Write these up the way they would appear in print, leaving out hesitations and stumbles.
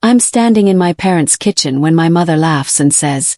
I'm standing in my parents' kitchen when my mother laughs and says,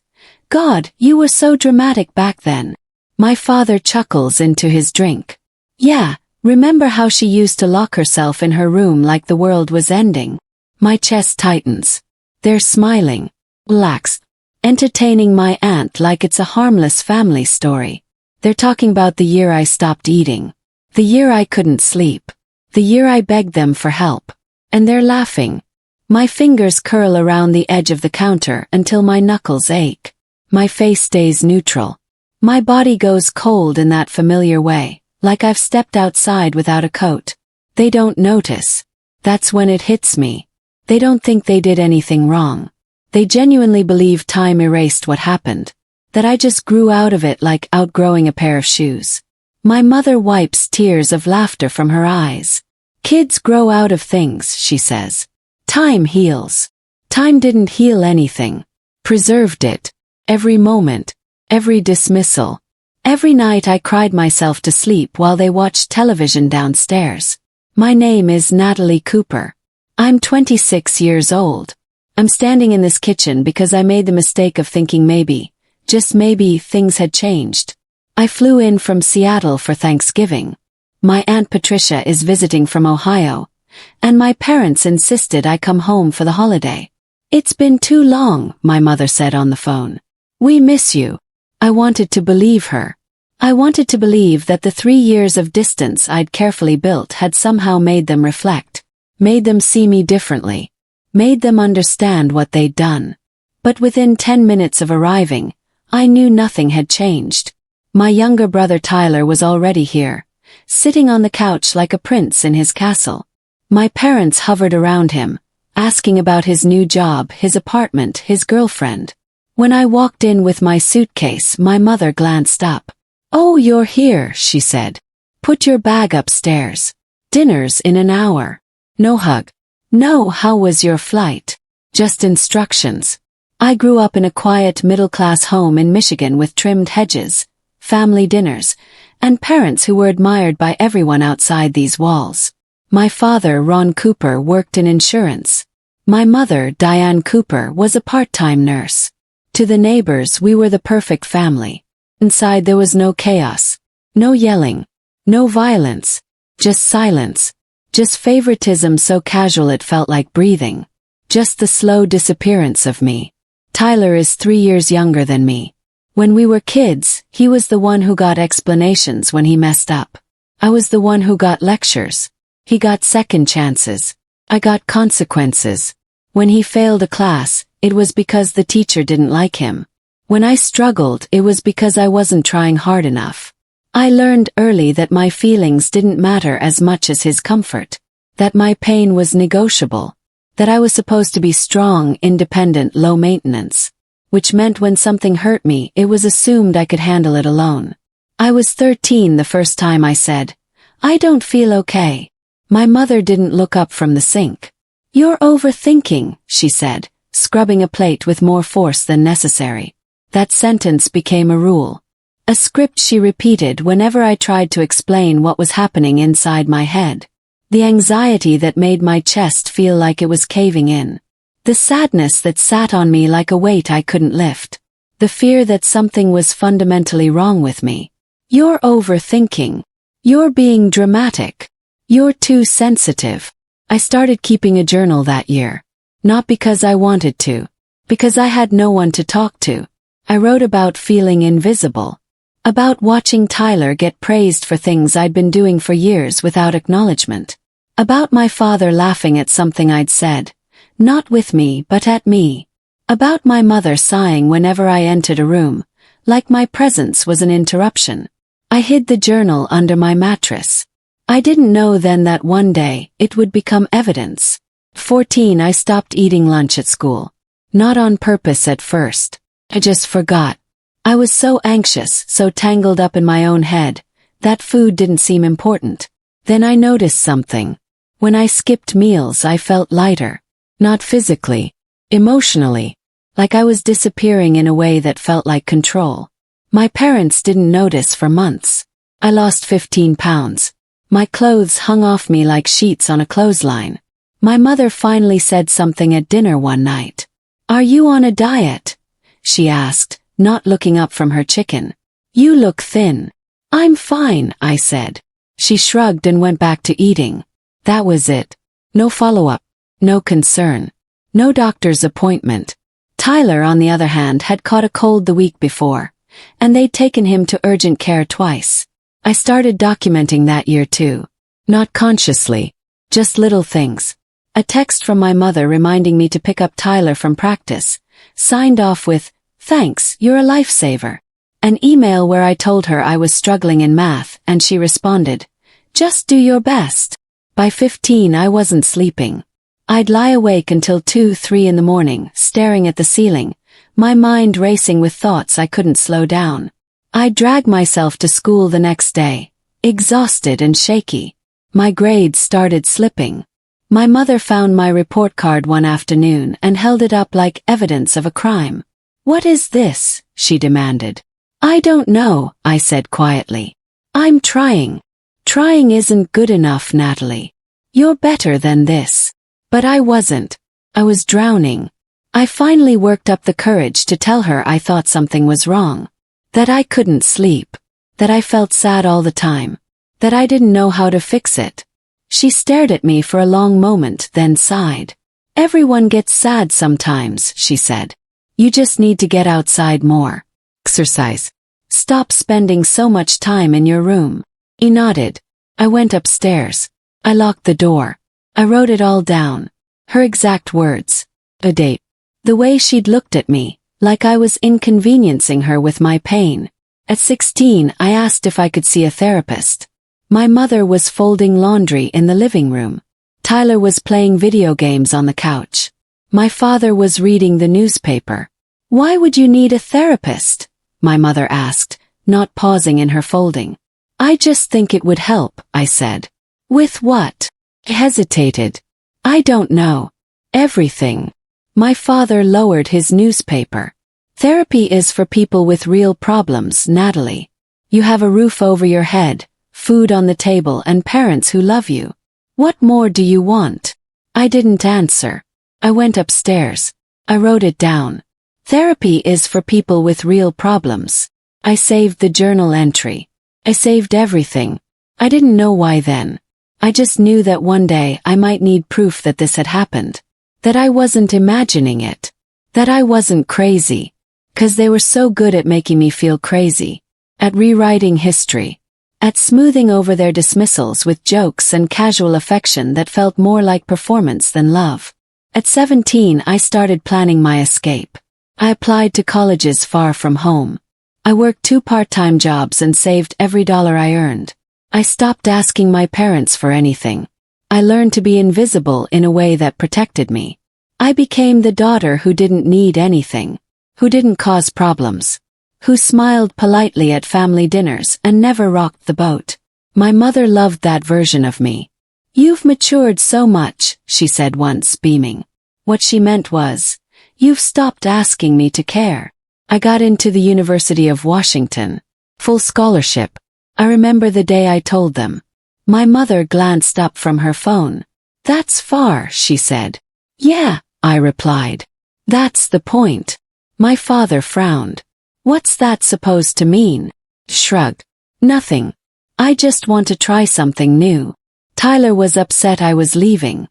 "God, you were so dramatic back then." My father chuckles into his drink. "Yeah, remember how she used to lock herself in her room like the world was ending?" My chest tightens. They're smiling, relaxed, entertaining my aunt like it's a harmless family story. They're talking about the year I stopped eating. The year I couldn't sleep. The year I begged them for help. And they're laughing. My fingers curl around the edge of the counter until my knuckles ache. My face stays neutral. My body goes cold in that familiar way, like I've stepped outside without a coat. They don't notice. That's when it hits me. They don't think they did anything wrong. They genuinely believe time erased what happened. That I just grew out of it like outgrowing a pair of shoes. My mother wipes tears of laughter from her eyes. "Kids grow out of things," she says. "Time heals." Time didn't heal anything. Preserved it. Every moment. Every dismissal. Every night I cried myself to sleep while they watched television downstairs. My name is Natalie Cooper. I'm 26 years old. I'm standing in this kitchen because I made the mistake of thinking maybe, just maybe, things had changed. I flew in from Seattle for Thanksgiving. My Aunt Patricia is visiting from Ohio, and my parents insisted I come home for the holiday. "It's been too long," my mother said on the phone. "We miss you." I wanted to believe her. I wanted to believe that the 3 years of distance I'd carefully built had somehow made them reflect, made them see me differently, made them understand what they'd done. But within 10 minutes of arriving, I knew nothing had changed. My younger brother Tyler was already here, sitting on the couch like a prince in his castle. My parents hovered around him, asking about his new job, his apartment, his girlfriend. When I walked in with my suitcase, my mother glanced up. "Oh, you're here," she said. "Put your bag upstairs. Dinner's in an hour." No hug. No "how was your flight?" Just instructions. I grew up in a quiet middle-class home in Michigan with trimmed hedges, family dinners, and parents who were admired by everyone outside these walls. My father, Ron Cooper, worked in insurance. My mother, Diane Cooper, was a part-time nurse. To the neighbors, we were the perfect family. Inside there was no chaos, no yelling, no violence, just silence, just favoritism so casual it felt like breathing, just the slow disappearance of me. Tyler is 3 years younger than me. When we were kids, he was the one who got explanations when he messed up. I was the one who got lectures. He got second chances. I got consequences. When he failed a class, it was because the teacher didn't like him. When I struggled, it was because I wasn't trying hard enough. I learned early that my feelings didn't matter as much as his comfort, that my pain was negotiable, that I was supposed to be strong, independent, low maintenance, which meant when something hurt me, it was assumed I could handle it alone. I was 13 the first time I said, "I don't feel okay." My mother didn't look up from the sink. "You're overthinking," she said, scrubbing a plate with more force than necessary. That sentence became a rule. A script she repeated whenever I tried to explain what was happening inside my head. The anxiety that made my chest feel like it was caving in. The sadness that sat on me like a weight I couldn't lift. The fear that something was fundamentally wrong with me. "You're overthinking. You're being dramatic. You're too sensitive." I started keeping a journal that year. Not because I wanted to. Because I had no one to talk to. I wrote about feeling invisible. About watching Tyler get praised for things I'd been doing for years without acknowledgement. About my father laughing at something I'd said. Not with me, but at me. About my mother sighing whenever I entered a room, like my presence was an interruption. I hid the journal under my mattress. I didn't know then that one day, it would become evidence. 14 I stopped eating lunch at school. Not on purpose at first. I just forgot. I was so anxious, so tangled up in my own head, that food didn't seem important. Then I noticed something. When I skipped meals I felt lighter. Not physically. Emotionally. Like I was disappearing in a way that felt like control. My parents didn't notice for months. I lost 15 pounds. My clothes hung off me like sheets on a clothesline. My mother finally said something at dinner one night. "Are you on a diet?" she asked, not looking up from her chicken. "You look thin." "I'm fine," I said. She shrugged and went back to eating. That was it. No follow-up. No concern. No doctor's appointment. Tyler, on the other hand, had caught a cold the week before, and they'd taken him to urgent care twice. I started documenting that year too. Not consciously. Just little things. A text from my mother reminding me to pick up Tyler from practice, signed off with, "Thanks, you're a lifesaver." An email where I told her I was struggling in math, and she responded, "Just do your best." By 15 I wasn't sleeping. I'd lie awake until 2-3 in the morning, staring at the ceiling, my mind racing with thoughts I couldn't slow down. I'd drag myself to school the next day, exhausted and shaky. My grades started slipping. My mother found my report card one afternoon and held it up like evidence of a crime. "What is this?" she demanded. "I don't know," I said quietly. "I'm trying." "Trying isn't good enough, Natalie. You're better than this." But I wasn't. I was drowning. I finally worked up the courage to tell her I thought something was wrong. That I couldn't sleep. That I felt sad all the time. That I didn't know how to fix it. She stared at me for a long moment, then sighed. "Everyone gets sad sometimes," she said. "You just need to get outside more. Exercise. Stop spending so much time in your room." He nodded. I went upstairs. I locked the door. I wrote it all down. Her exact words. A date. The way she'd looked at me, like I was inconveniencing her with my pain. At 16, I asked if I could see a therapist. My mother was folding laundry in the living room. Tyler was playing video games on the couch. My father was reading the newspaper. "Why would you need a therapist?" my mother asked, not pausing in her folding. "I just think it would help," I said. "With what?" I hesitated. "I don't know. Everything." My father lowered his newspaper. "Therapy is for people with real problems, Natalie. You have a roof over your head, food on the table, and parents who love you. What more do you want?" I didn't answer. I went upstairs. I wrote it down. Therapy is for people with real problems. I saved the journal entry. I saved everything. I didn't know why then. I just knew that one day I might need proof that this had happened. That I wasn't imagining it. That I wasn't crazy. 'Cause they were so good at making me feel crazy. At rewriting history. At smoothing over their dismissals with jokes and casual affection that felt more like performance than love. At 17 I started planning my escape. I applied to colleges far from home. I worked 2 part-time jobs and saved every dollar I earned. I stopped asking my parents for anything. I learned to be invisible in a way that protected me. I became the daughter who didn't need anything, who didn't cause problems, who smiled politely at family dinners and never rocked the boat. My mother loved that version of me. "You've matured so much," she said once, beaming. What she meant was, "You've stopped asking me to care." I got into the University of Washington. Full scholarship. I remember the day I told them. My mother glanced up from her phone. "That's far," she said. "Yeah," I replied. "That's the point." My father frowned. "What's that supposed to mean?" Shrugged. "Nothing. I just want to try something new." Tyler was upset I was leaving.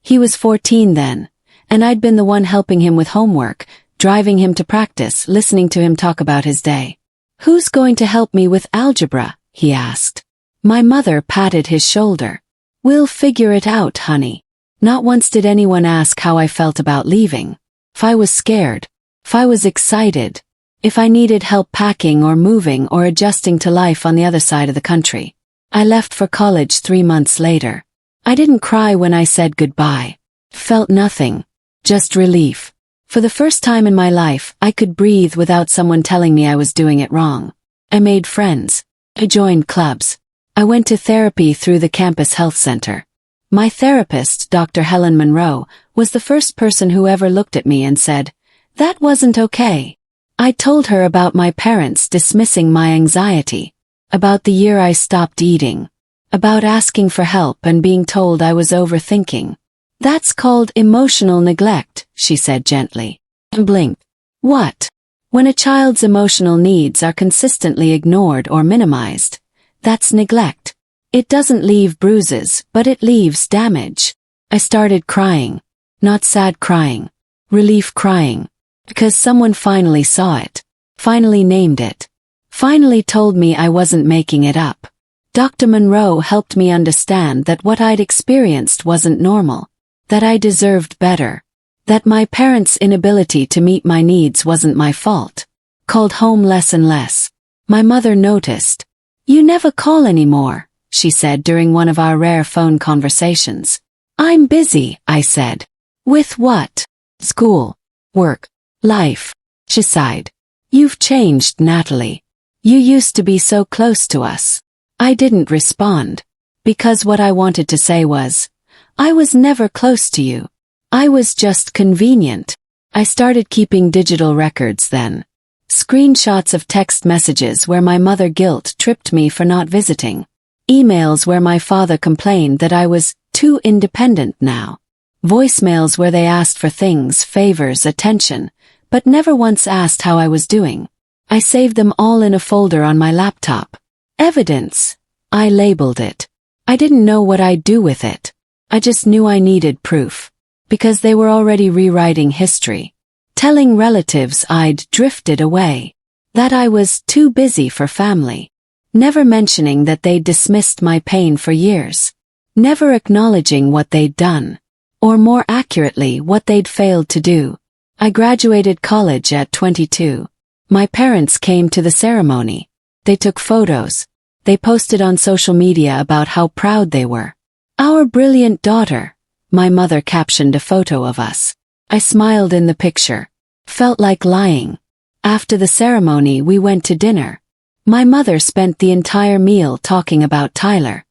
He was 14 then, and I'd been the one helping him with homework, driving him to practice, listening to him talk about his day. "Who's going to help me with algebra?" he asked. My mother patted his shoulder. "We'll figure it out, honey." Not once did anyone ask how I felt about leaving. If I was scared. If I was excited. If I needed help packing or moving or adjusting to life on the other side of the country. I left for college 3 months later. I didn't cry when I said goodbye. Felt nothing. Just relief. For the first time in my life, I could breathe without someone telling me I was doing it wrong. I made friends. I joined clubs. I went to therapy through the campus health center. My therapist, Dr. Helen Monroe, was the first person who ever looked at me and said, "That wasn't okay." I told her about my parents dismissing my anxiety, about the year I stopped eating, about asking for help and being told I was overthinking. That's called emotional neglect, she said gently. And blinked. What? When a child's emotional needs are consistently ignored or minimized, that's neglect. It doesn't leave bruises, but it leaves damage. I started crying. Not sad crying. Relief crying. Because someone finally saw it. Finally named it. Finally told me I wasn't making it up. Dr. Monroe helped me understand that what I'd experienced wasn't normal. That I deserved better. That my parents' inability to meet my needs wasn't my fault. Called home less and less. My mother noticed. You never call anymore, she said during one of our rare phone conversations. I'm busy, I said. With what? School. Work. Life. She sighed. You've changed, Natalie. You used to be so close to us. I didn't respond. Because what I wanted to say was, I was never close to you. I was just convenient. I started keeping digital records then. Screenshots of text messages where my mother guilt-tripped me for not visiting. Emails where my father complained that I was too independent now. Voicemails where they asked for things, favors, attention, but never once asked how I was doing. I saved them all in a folder on my laptop. Evidence. I labeled it. I didn't know what I'd do with it. I just knew I needed proof. Because they were already rewriting history. Telling relatives I'd drifted away. That I was too busy for family. Never mentioning that they'd dismissed my pain for years. Never acknowledging what they'd done. Or more accurately, what they'd failed to do. I graduated college at 22. My parents came to the ceremony. They took photos. They posted on social media about how proud they were. Our brilliant daughter. My mother captioned a photo of us. I smiled in the picture. Felt like lying. After the ceremony we went to dinner. My mother spent the entire meal talking about Tyler.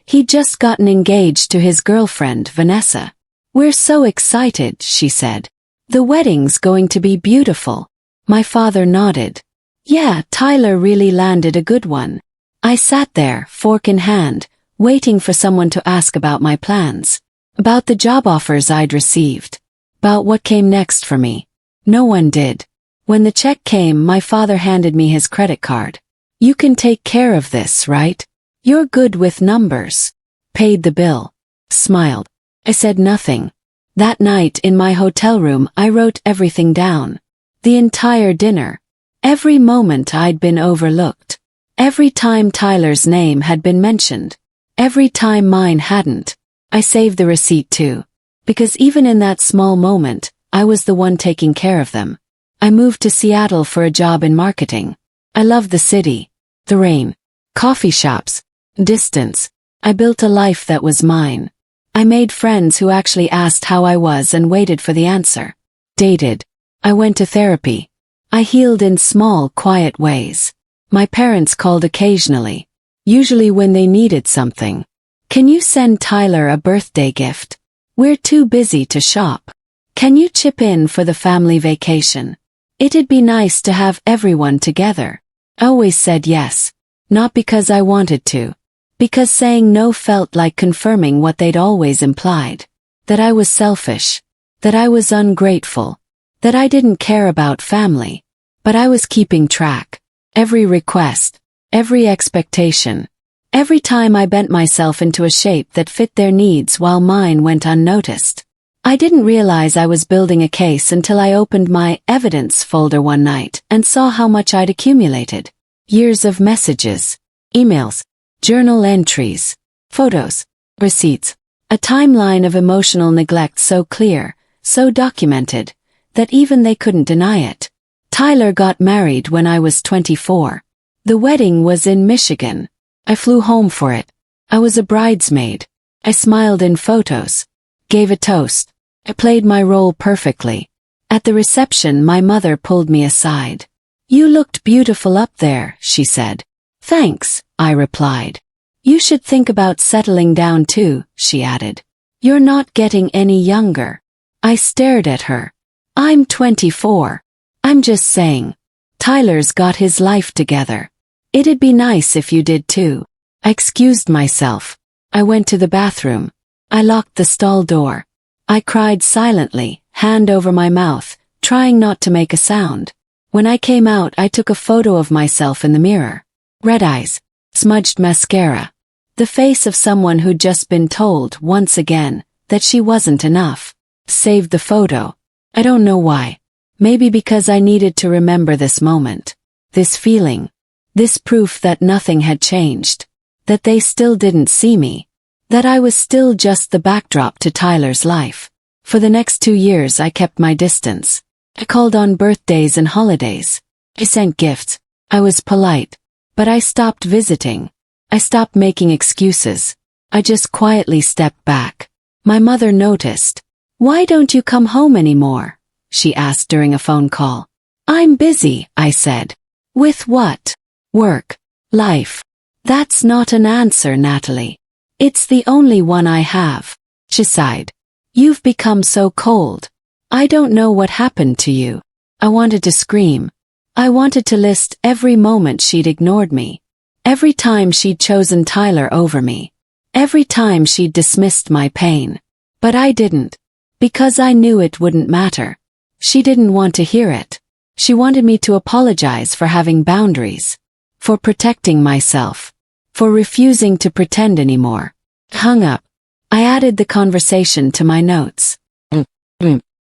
He'd just gotten engaged to his girlfriend, Vanessa. We're so excited, she said. The wedding's going to be beautiful. My father nodded. Yeah, Tyler really landed a good one. I sat there, fork in hand, waiting for someone to ask about my plans. About the job offers I'd received. About what came next for me. No one did. When the check came, my father handed me his credit card. You can take care of this, right? You're good with numbers. Paid the bill. Smiled. I said nothing. That night in my hotel room I wrote everything down. The entire dinner. Every moment I'd been overlooked. Every time Tyler's name had been mentioned. Every time mine hadn't. I saved the receipt too. Because even in that small moment, I was the one taking care of them. I moved to Seattle for a job in marketing. I loved the city. The rain. Coffee shops. Distance. I built a life that was mine. I made friends who actually asked how I was and waited for the answer. Dated. I went to therapy. I healed in small, quiet ways. My parents called occasionally. Usually when they needed something. Can you send Tyler a birthday gift? We're too busy to shop. Can you chip in for the family vacation? It'd be nice to have everyone together. I always said yes. Not because I wanted to. Because saying no felt like confirming what they'd always implied. That I was selfish. That I was ungrateful. That I didn't care about family. But I was keeping track. Every request. Every expectation. Every time I bent myself into a shape that fit their needs while mine went unnoticed. I didn't realize I was building a case until I opened my evidence folder one night and saw how much I'd accumulated. Years of messages. Emails. Journal entries. Photos. Receipts. A timeline of emotional neglect so clear, so documented, that even they couldn't deny it. Tyler got married when I was 24. The wedding was in Michigan. I flew home for it. I was a bridesmaid. I smiled in photos. Gave a toast. I played my role perfectly. At the reception, my mother pulled me aside. You looked beautiful up there, she said. Thanks, I replied. You should think about settling down too, she added. You're not getting any younger. I stared at her. I'm 24. I'm just saying. Tyler's got his life together. It'd be nice if you did too. I excused myself. I went to the bathroom. I locked the stall door. I cried silently, hand over my mouth, trying not to make a sound. When I came out, I took a photo of myself in the mirror. Red eyes, smudged mascara. The face of someone who'd just been told, once again, that she wasn't enough. Saved the photo. I don't know why. Maybe because I needed to remember this moment. This feeling. This proof that nothing had changed. That they still didn't see me. That I was still just the backdrop to Tyler's life. For the next 2 years I kept my distance. I called on birthdays and holidays. I sent gifts. I was polite. But I stopped visiting. I stopped making excuses. I just quietly stepped back. My mother noticed. "Why don't you come home anymore?" she asked during a phone call. "I'm busy," I said. "With what?" "Work. Life." "That's not an answer, Natalie. It's the only one I have." She sighed. "You've become so cold. I don't know what happened to you." I wanted to scream. I wanted to list every moment she'd ignored me. Every time she'd chosen Tyler over me. Every time she'd dismissed my pain. But I didn't. Because I knew it wouldn't matter. She didn't want to hear it. She wanted me to apologize for having boundaries. For protecting myself. For refusing to pretend anymore. Hung up. I added the conversation to my notes.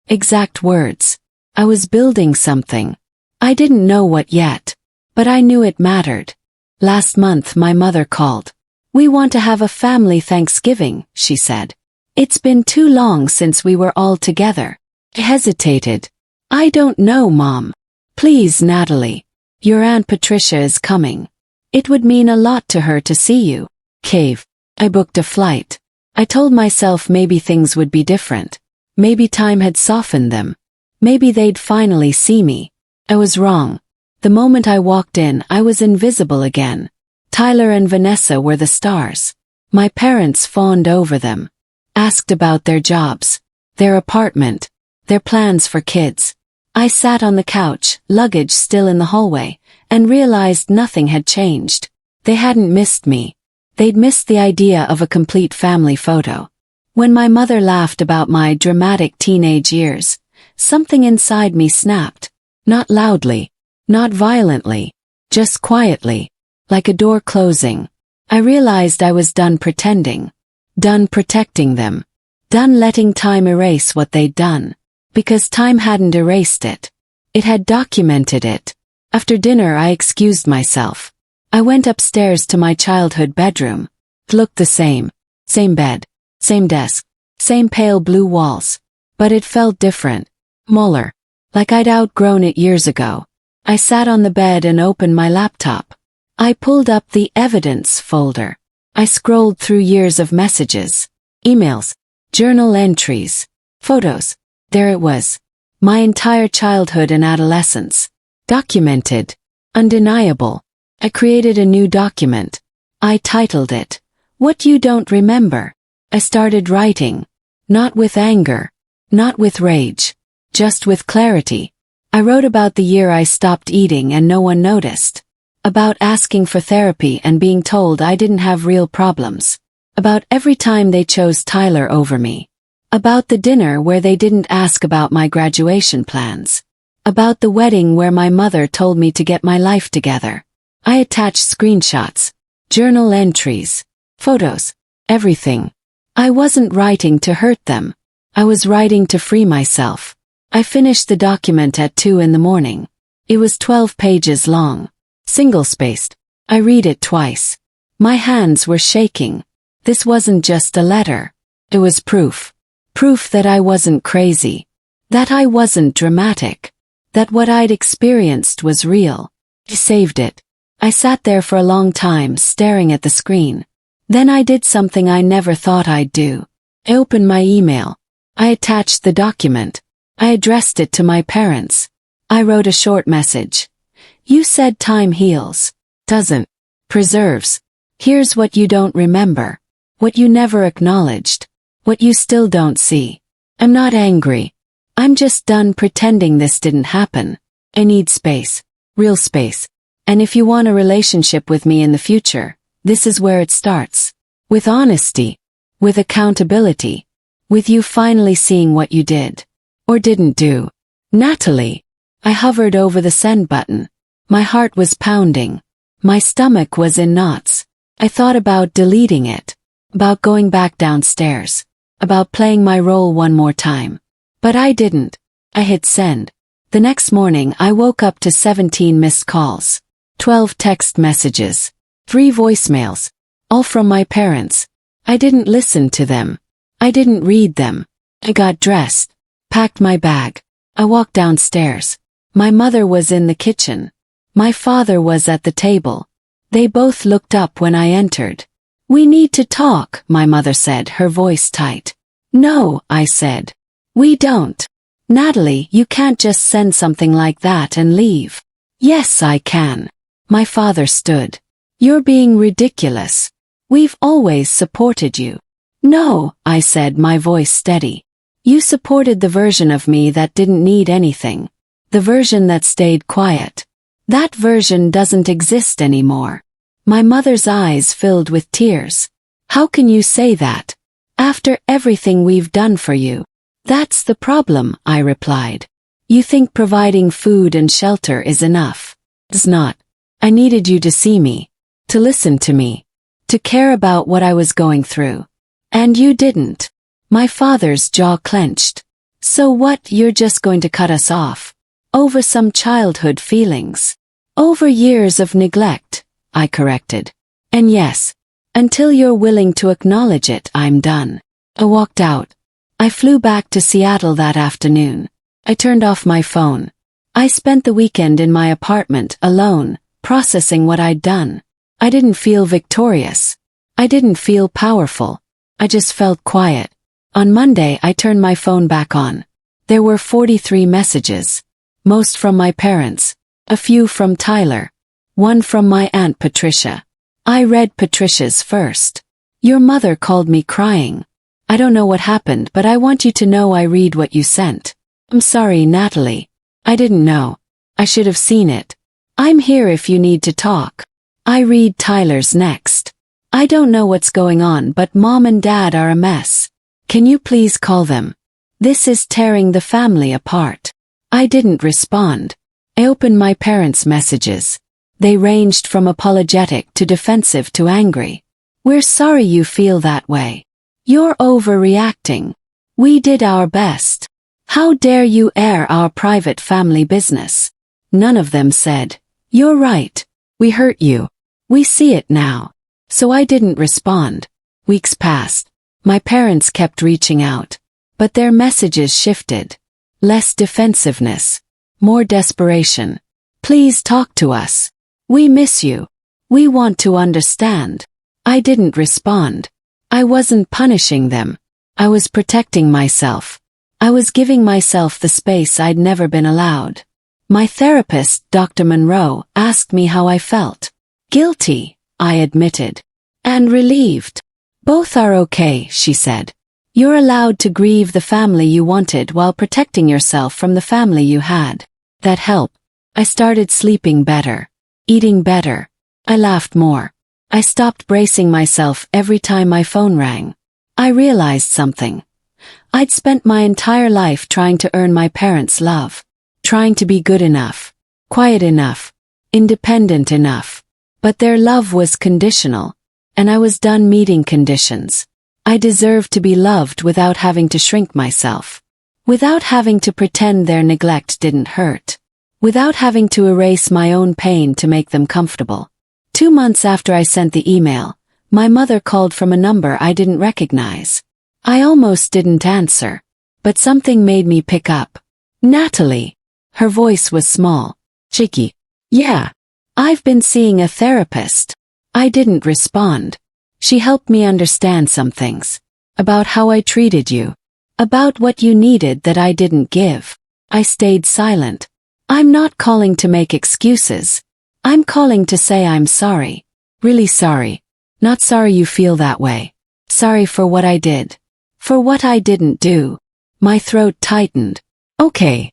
Exact words. I was building something. I didn't know what yet. But I knew it mattered. Last month my mother called. "We want to have a family Thanksgiving," she said. "It's been too long since we were all together." I hesitated. "I don't know, Mom." "Please, Natalie. Your Aunt Patricia is coming. It would mean a lot to her to see you." Cave. I booked a flight. I told myself maybe things would be different. Maybe time had softened them. Maybe they'd finally see me. I was wrong. The moment I walked in, I was invisible again. Tyler and Vanessa were the stars. My parents fawned over them. Asked about their jobs, their apartment, their plans for kids. I sat on the couch, luggage still in the hallway, and realized nothing had changed. They hadn't missed me. They'd missed the idea of a complete family photo. When my mother laughed about my dramatic teenage years, something inside me snapped. Not loudly. Not violently. Just quietly. Like a door closing. I realized I was done pretending. Done protecting them. Done letting time erase what they'd done. Because time hadn't erased it. It had documented it. After dinner I excused myself. I went upstairs to my childhood bedroom. It looked the same. Same bed. Same desk. Same pale blue walls. But it felt different. Smaller. Like I'd outgrown it years ago. I sat on the bed and opened my laptop. I pulled up the evidence folder. I scrolled through years of messages. Emails. Journal entries. Photos. There it was. My entire childhood and adolescence. Documented. Undeniable. I created a new document. I titled it, "What You Don't Remember." I started writing. Not with anger. Not with rage. Just with clarity. I wrote about the year I stopped eating and no one noticed. About asking for therapy and being told I didn't have real problems. About every time they chose Tyler over me. About the dinner where they didn't ask about my graduation plans. About the wedding where my mother told me to get my life together. I attached screenshots, journal entries, photos, everything. I wasn't writing to hurt them. I was writing to free myself. I finished the document at 2 in the morning. It was 12 pages long. Single-spaced. I read it twice. My hands were shaking. This wasn't just a letter. It was proof. Proof that I wasn't crazy. That I wasn't dramatic. That what I'd experienced was real. I saved it. I sat there for a long time staring at the screen. Then I did something I never thought I'd do. I opened my email. I attached the document. I addressed it to my parents. I wrote a short message. "You said time heals. Doesn't. Preserves. Here's what you don't remember. What you never acknowledged. What you still don't see. I'm not angry. I'm just done pretending this didn't happen. I need space. Real space. And if you want a relationship with me in the future, this is where it starts. With honesty. with accountability, with you finally seeing what you did or didn't do. Natalie. I hovered over the send button. My heart was pounding. My stomach was in knots. I thought about deleting it, about going back downstairs, about playing my role one more time. But I didn't. I hit send. The next morning I woke up to 17 missed calls, 12 text messages, 3 voicemails, all from my parents. I didn't listen to them. I didn't read them. I got dressed, packed my bag. I walked downstairs. My mother was in the kitchen. My father was at the table. They both looked up when I entered. "We need to talk," my mother said, her voice tight. "No," I said. "We don't. Natalie, you can't just send something like that and leave." "Yes, I can." My father stood. "You're being ridiculous. We've always supported you." "No," I said, my voice steady. "You supported the version of me that didn't need anything. The version that stayed quiet. That version doesn't exist anymore." My mother's eyes filled with tears. "How can you say that? After everything we've done for you?" "That's the problem," I replied. "You think providing food and shelter is enough. It's not. I needed you to see me, to listen to me, to care about what I was going through. And you didn't." My father's jaw clenched. "So what, you're just going to cut us off? Over some childhood feelings? Over years of neglect," I corrected. "And yes, until you're willing to acknowledge it, I'm done." I walked out. I flew back to Seattle that afternoon. I turned off my phone. I spent the weekend in my apartment alone, processing what I'd done. I didn't feel victorious. I didn't feel powerful. I just felt quiet. On Monday I turned my phone back on. There were 43 messages. Most from my parents. A few from Tyler. One from my Aunt Patricia. I read Patricia's first. "Your mother called me crying. I don't know what happened, but I want you to know I read what you sent. I'm sorry, Natalie. I didn't know. I should have seen it. I'm here if you need to talk." I read Tyler's next. "I don't know what's going on, but Mom and Dad are a mess. Can you please call them? This is tearing the family apart." I didn't respond. I opened my parents' messages. They ranged from apologetic to defensive to angry. "We're sorry you feel that way. You're overreacting. We did our best. How dare you air our private family business?" None of them said, "You're right. We hurt you. We see it now." So I didn't respond. Weeks passed. My parents kept reaching out. But their messages shifted. Less defensiveness. More desperation. "Please talk to us. We miss you. We want to understand." I didn't respond. I wasn't punishing them. I was protecting myself. I was giving myself the space I'd never been allowed. My therapist, Dr. Monroe, asked me how I felt. "Guilty," I admitted. "And relieved." "Both are okay," she said. "You're allowed to grieve the family you wanted while protecting yourself from the family you had." That helped. I started sleeping better. Eating better. I laughed more. I stopped bracing myself every time my phone rang. I realized something. I'd spent my entire life trying to earn my parents' love. Trying to be good enough. Quiet enough. Independent enough. But their love was conditional. And I was done meeting conditions. I deserved to be loved without having to shrink myself. Without having to pretend their neglect didn't hurt. Without having to erase my own pain to make them comfortable. 2 months after I sent the email, my mother called from a number I didn't recognize. I almost didn't answer. But something made me pick up. "Natalie." Her voice was small. Shaky. "Yeah. I've been seeing a therapist." I didn't respond. She helped me understand some things. About how I treated you. About what you needed that I didn't give. I stayed silent. "I'm not calling to make excuses. I'm calling to say I'm sorry. Really sorry. Not sorry you feel that way. Sorry for what I did. For what I didn't do." My throat tightened. "Okay.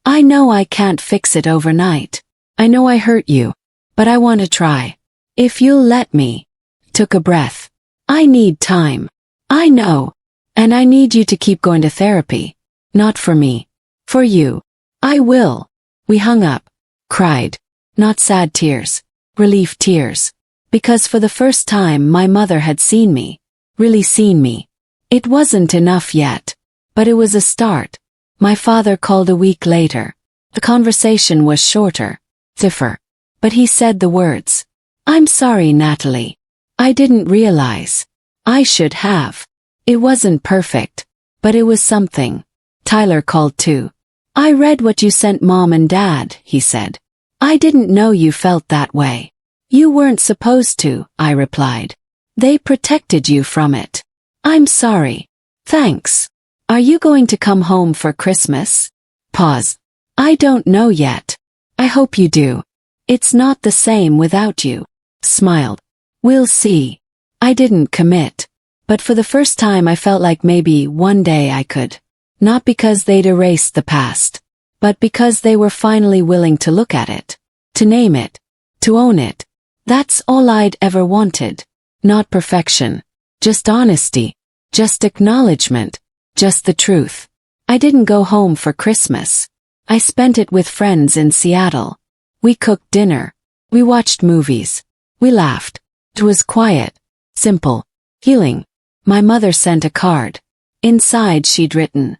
I know I can't fix it overnight. I know I hurt you. But I want to try. If you'll let me." Took a breath. "I need time." I know. And I need you to keep going to therapy. Not for me. For you. I will. We hung up. Cried. Not sad tears. Relief tears. Because for the first time my mother had seen me. Really seen me. It wasn't enough yet. But it was a start. My father called a week later. The conversation was shorter. Stiffer. But he said the words. I'm sorry, Natalie. I didn't realize. I should have. It wasn't perfect. But it was something. Tyler called too. I read what you sent Mom and Dad, he said. I didn't know you felt that way. You weren't supposed to, I replied. They protected you from it. I'm sorry. Thanks. Are you going to come home for Christmas? Pause. I don't know yet. I hope you do. It's not the same without you. Smiled. We'll see. I didn't commit. But for the first time I felt like maybe one day I could. Not because they'd erased the past. But because they were finally willing to look at it. To name it. To own it. That's all I'd ever wanted. Not perfection. Just honesty. Just acknowledgement. Just the truth. I didn't go home for Christmas. I spent it with friends in Seattle. We cooked dinner. We watched movies. We laughed. It was quiet. Simple. Healing. My mother sent a card. Inside she'd written,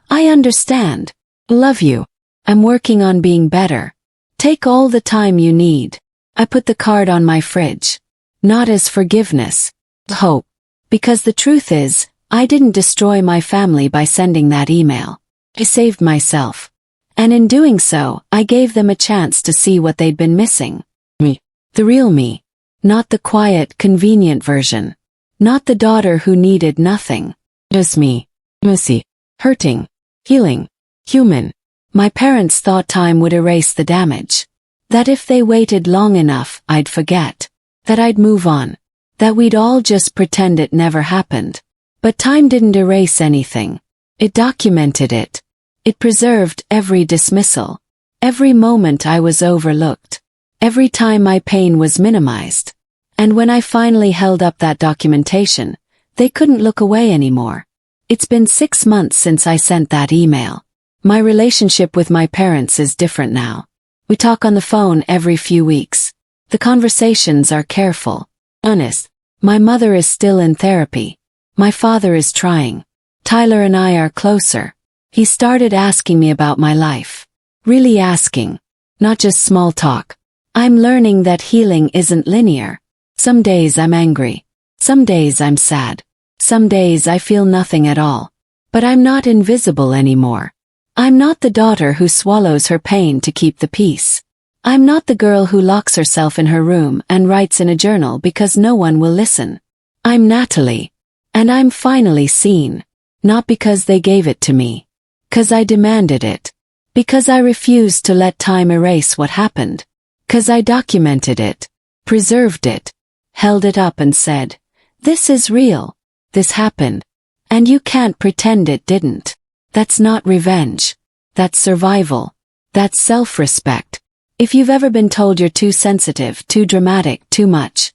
I understand. Love you. I'm working on being better. Take all the time you need. I put the card on my fridge. Not as forgiveness. Hope. Because the truth is, I didn't destroy my family by sending that email. I saved myself. And in doing so, I gave them a chance to see what they'd been missing. Me. The real me. Not the quiet, convenient version. Not the daughter who needed nothing. Just me. Messy. Hurting. Healing. Human. My parents thought time would erase the damage. That if they waited long enough, I'd forget. That I'd move on. That we'd all just pretend it never happened. But time didn't erase anything. It documented it. It preserved every dismissal. Every moment I was overlooked. Every time my pain was minimized. And when I finally held up that documentation, they couldn't look away anymore. It's been 6 months since I sent that email. My relationship with my parents is different now. We talk on the phone every few weeks. The conversations are careful, honest. My mother is still in therapy. My father is trying. Tyler and I are closer. He started asking me about my life. Really asking. Not just small talk. I'm learning that healing isn't linear. Some days I'm angry. Some days I'm sad. Some days I feel nothing at all. But I'm not invisible anymore. I'm not the daughter who swallows her pain to keep the peace. I'm not the girl who locks herself in her room and writes in a journal because no one will listen. I'm Natalie. And I'm finally seen. Not because they gave it to me. 'Cause I demanded it. Because I refused to let time erase what happened. 'Cause I documented it. Preserved it. Held it up and said, this is real. This happened. And you can't pretend it didn't. That's not revenge. That's survival. That's self-respect. If you've ever been told you're too sensitive, too dramatic, too much,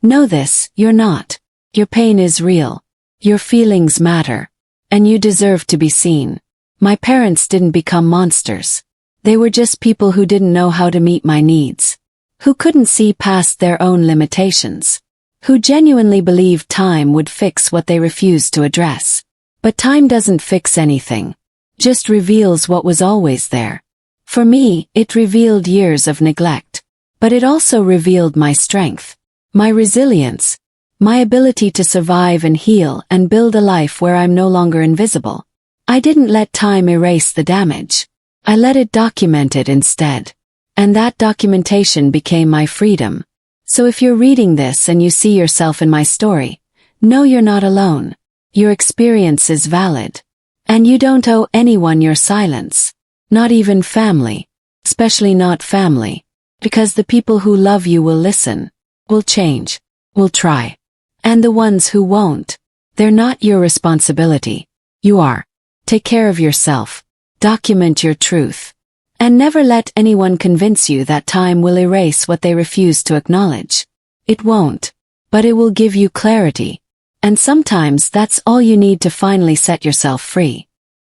know this, you're not. Your pain is real. Your feelings matter. And you deserve to be seen. My parents didn't become monsters. They were just people who didn't know how to meet my needs. Who couldn't see past their own limitations. Who genuinely believed time would fix what they refused to address. But time doesn't fix anything. Just reveals what was always there. For me, it revealed years of neglect. But it also revealed my strength. My resilience. My ability to survive and heal and build a life where I'm no longer invisible. I didn't let time erase the damage. I let it document it instead. And that documentation became my freedom. So if you're reading this and you see yourself in my story, know you're not alone. Your experience is valid. And you don't owe anyone your silence. Not even family. Especially not family. Because the people who love you will listen. Will change. Will try. And the ones who won't, they're not your responsibility. You are. Take care of yourself. Document your truth. And never let anyone convince you that time will erase what they refuse to acknowledge. It won't. But it will give you clarity. And sometimes that's all you need to finally set yourself free.